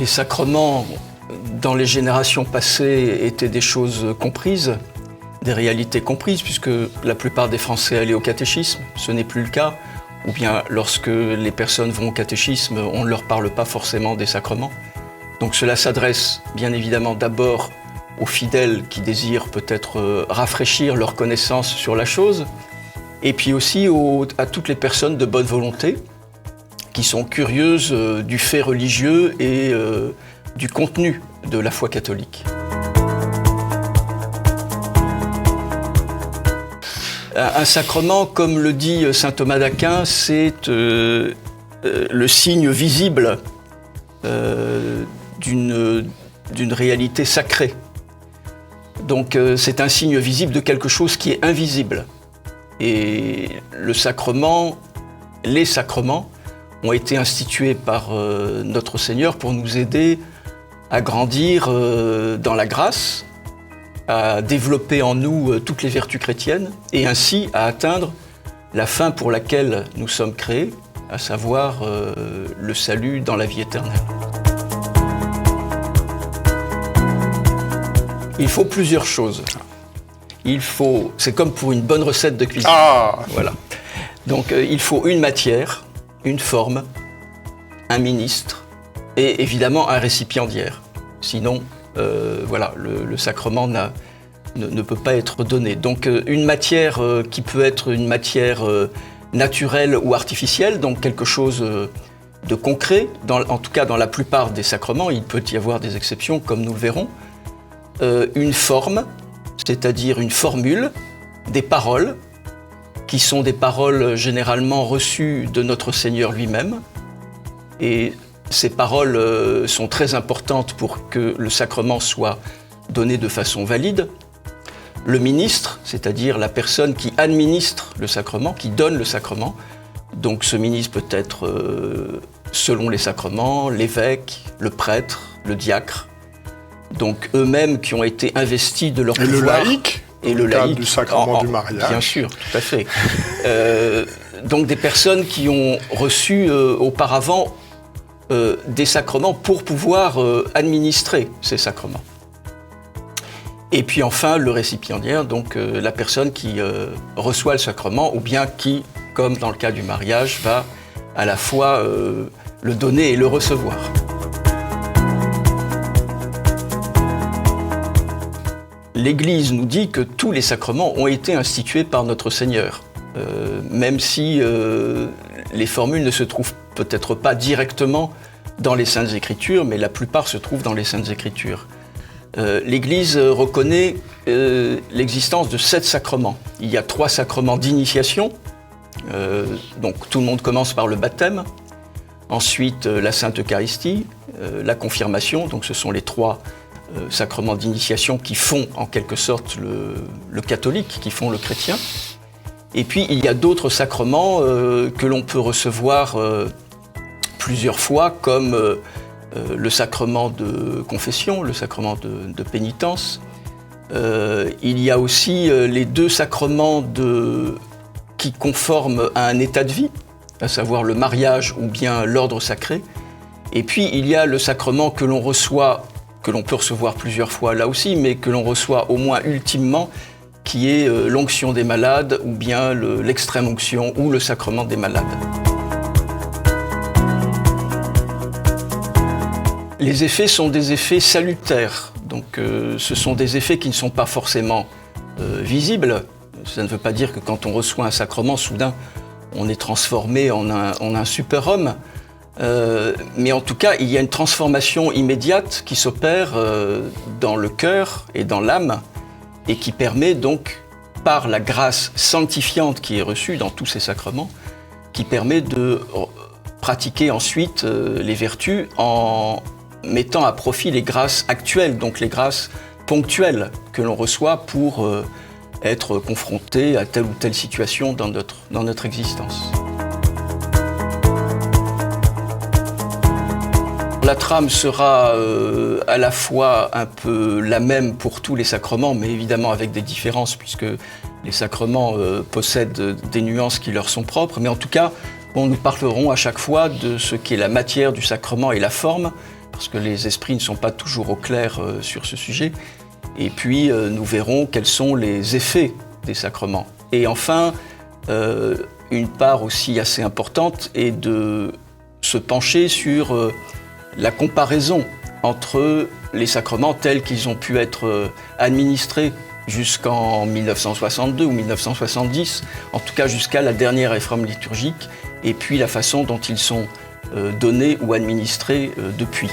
Les sacrements, dans les générations passées, étaient des choses comprises, des réalités comprises, puisque la plupart des Français allaient au catéchisme. Ce n'est plus le cas. Ou bien, lorsque les personnes vont au catéchisme, on ne leur parle pas forcément des sacrements. Donc cela s'adresse bien évidemment d'abord aux fidèles qui désirent peut-être rafraîchir leur connaissance sur la chose, et puis aussi à toutes les personnes de bonne volonté qui sont curieuses du fait religieux et du contenu de la foi catholique. Un sacrement, comme le dit saint Thomas d'Aquin, c'est le signe visible d'une réalité sacrée. Donc c'est un signe visible de quelque chose qui est invisible. Et le sacrement, les sacrements, ont été institués par notre Seigneur pour nous aider à grandir dans la grâce, à développer en nous toutes les vertus chrétiennes et ainsi à atteindre la fin pour laquelle nous sommes créés, à savoir le salut dans la vie éternelle. Il faut plusieurs choses. C'est comme pour une bonne recette de cuisine. Voilà. Donc il faut une matière, une forme, un ministre et évidemment un récipiendaire. Sinon, le sacrement ne peut pas être donné. Donc une matière qui peut être une matière naturelle ou artificielle, donc quelque chose de concret, en tout cas dans la plupart des sacrements, il peut y avoir des exceptions comme nous le verrons. Une forme, c'est-à-dire une formule, des paroles, qui sont des paroles généralement reçues de notre Seigneur lui-même. Et ces paroles sont très importantes pour que le sacrement soit donné de façon valide. Le ministre, c'est-à-dire la personne qui administre le sacrement, qui donne le sacrement. Donc ce ministre peut être, selon les sacrements, l'évêque, le prêtre, le diacre. Donc eux-mêmes qui ont été investis de leur pouvoir. Et le laïc du sacrement du mariage. Bien sûr, tout à fait. Donc des personnes qui ont reçu auparavant des sacrements pour pouvoir administrer ces sacrements. Et puis enfin le récipiendaire, donc la personne qui reçoit le sacrement ou bien qui, comme dans le cas du mariage, va à la fois le donner et le recevoir. L'Église nous dit que tous les sacrements ont été institués par notre Seigneur, même si les formules ne se trouvent peut-être pas directement dans les Saintes Écritures, mais la plupart se trouvent dans les Saintes Écritures. L'Église reconnaît l'existence de 7 sacrements. Il y a 3 sacrements d'initiation, donc tout le monde commence par le baptême, ensuite la Sainte Eucharistie, la confirmation, donc ce sont les 3 sacrements d'initiation qui font en quelque sorte le catholique, qui font le chrétien. Et puis il y a d'autres sacrements que l'on peut recevoir plusieurs fois, comme le sacrement de confession, le sacrement de pénitence. Il y a aussi les 2 sacrements qui conforment à un état de vie, à savoir le mariage ou bien l'ordre sacré. Et puis il y a le sacrement que l'on reçoit, que l'on peut recevoir plusieurs fois là aussi, mais que l'on reçoit au moins ultimement, qui est l'onction des malades ou bien l'extrême onction ou le sacrement des malades. Les effets sont des effets salutaires, donc ce sont des effets qui ne sont pas forcément visibles. Ça ne veut pas dire que quand on reçoit un sacrement, soudain, on est transformé en un super-homme. Mais en tout cas, il y a une transformation immédiate qui s'opère dans le cœur et dans l'âme et qui permet donc, par la grâce sanctifiante qui est reçue dans tous ces sacrements, qui permet de pratiquer ensuite les vertus en mettant à profit les grâces actuelles, donc les grâces ponctuelles que l'on reçoit pour être confronté à telle ou telle situation dans notre existence. La trame sera à la fois un peu la même pour tous les sacrements, mais évidemment avec des différences, puisque les sacrements possèdent des nuances qui leur sont propres. Mais en tout cas, nous parlerons à chaque fois de ce qu'est la matière du sacrement et la forme, parce que les esprits ne sont pas toujours au clair sur ce sujet. Et puis, nous verrons quels sont les effets des sacrements. Et enfin, une part aussi assez importante est de se pencher sur la comparaison entre les sacrements tels qu'ils ont pu être administrés jusqu'en 1962 ou 1970, en tout cas jusqu'à la dernière réforme liturgique, et puis la façon dont ils sont donnés ou administrés depuis.